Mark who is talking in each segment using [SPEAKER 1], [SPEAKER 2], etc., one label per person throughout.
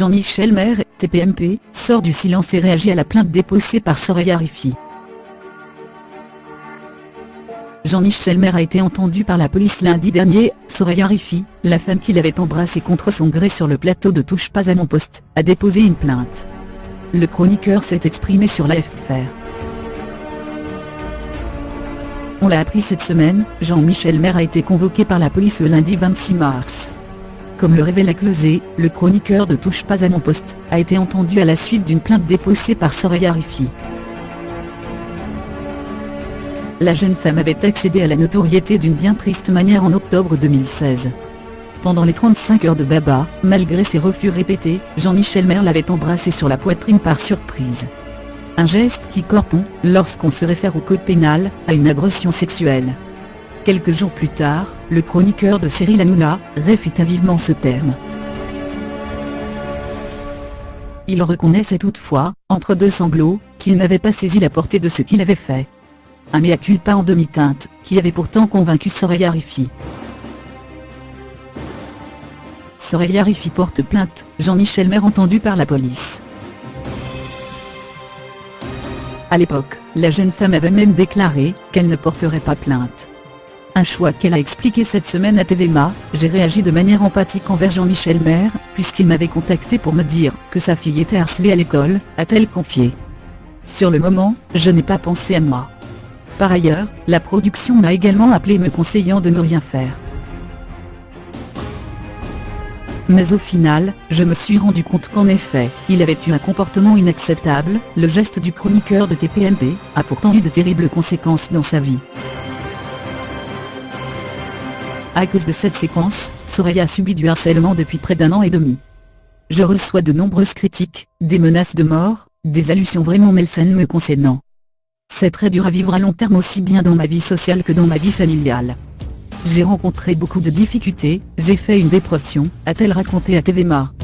[SPEAKER 1] Jean-Michel Maire, TPMP, sort du silence et réagit à la plainte déposée par Soraya Rifi. Jean-Michel Maire a été entendu par la police lundi dernier. Soraya Rifi, la femme qu'il avait embrassée contre son gré sur le plateau de Touche pas à mon poste, a déposé une plainte. Le chroniqueur s'est exprimé sur l'AFR. On l'a appris cette semaine, Jean-Michel Maire a été convoqué par la police le lundi 26 mars. Comme le révèle Closé, le chroniqueur de Touche pas à mon poste, a été entendu à la suite d'une plainte déposée par Soraya Rifi. La jeune femme avait accédé à la notoriété d'une bien triste manière en octobre 2016. Pendant les 35 heures de Baba, malgré ses refus répétés, Jean-Michel Maire l'avait embrassée sur la poitrine par surprise. Un geste qui correspond, lorsqu'on se réfère au code pénal, à une agression sexuelle. Quelques jours plus tard, le chroniqueur de Cyril Hanouna réfuta vivement ce terme. Il reconnaissait toutefois, entre deux sanglots, qu'il n'avait pas saisi la portée de ce qu'il avait fait. Un mea culpa en demi-teinte, qui avait pourtant convaincu Soraya Rifi. Soraya Rifi porte plainte, Jean-Michel Maire entendu par la police. À l'époque, la jeune femme avait même déclaré qu'elle ne porterait pas plainte. Un choix qu'elle a expliqué cette semaine à TVMA. J'ai réagi de manière empathique envers Jean-Michel Maire, puisqu'il m'avait contacté pour me dire que sa fille était harcelée à l'école, a-t-elle confié. Sur le moment, je n'ai pas pensé à moi. Par ailleurs, la production m'a également appelé me conseillant de ne rien faire. Mais au final, je me suis rendu compte qu'en effet, il avait eu un comportement inacceptable. Le geste du chroniqueur de TPMP a pourtant eu de terribles conséquences dans sa vie. À cause de cette séquence, Soraya a subi du harcèlement depuis près d'1 an et demi. Je reçois de nombreuses critiques, des menaces de mort, des allusions vraiment malsaines me concernant. C'est très dur à vivre à long terme aussi bien dans ma vie sociale que dans ma vie familiale. J'ai rencontré beaucoup de difficultés, j'ai fait une dépression, a-t-elle raconté à TVMA.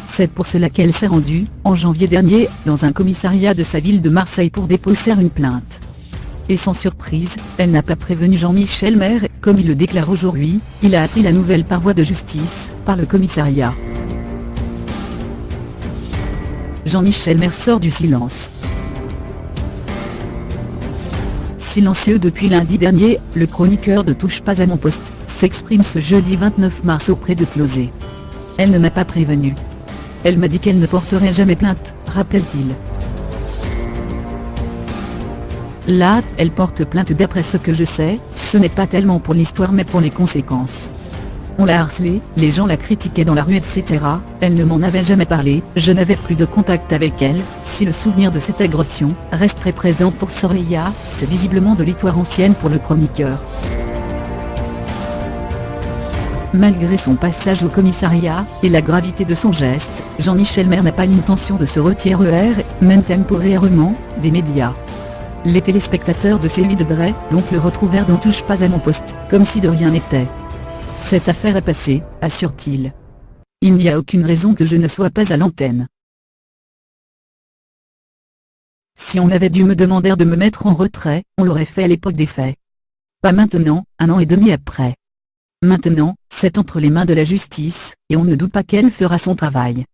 [SPEAKER 1] C'est pour cela qu'elle s'est rendue, en janvier dernier, dans un commissariat de sa ville de Marseille pour déposer une plainte. Et sans surprise, elle n'a pas prévenu Jean-Michel Maire, comme il le déclare aujourd'hui. Il a appris la nouvelle par voie de justice, par le commissariat. Jean-Michel Maire sort du silence. Silencieux depuis lundi dernier, le chroniqueur de Touche pas à mon poste s'exprime ce jeudi 29 mars auprès de Closé. Elle ne m'a pas prévenu. Elle m'a dit qu'elle ne porterait jamais plainte, rappelle-t-il. Là, elle porte plainte d'après ce que je sais, ce n'est pas tellement pour l'histoire mais pour les conséquences. On l'a harcelée, les gens la critiquaient dans la rue etc. Elle ne m'en avait jamais parlé, je n'avais plus de contact avec elle. Si le souvenir de cette agression reste très présent pour Soraya, c'est visiblement de l'histoire ancienne pour le chroniqueur. Malgré son passage au commissariat, et la gravité de son geste, Jean-Michel Maire n'a pas l'intention de se retirer, même temporairement, des médias. Les téléspectateurs de Céline de Bray, donc le retrouvèrent dans Touche pas à mon poste, comme si de rien n'était. Cette affaire est passée, assure-t-il. Il n'y a aucune raison que je ne sois pas à l'antenne. Si on avait dû me demander de me mettre en retrait, on l'aurait fait à l'époque des faits. Pas maintenant, 1 an et demi après. Maintenant, c'est entre les mains de la justice, et on ne doute pas qu'elle fera son travail.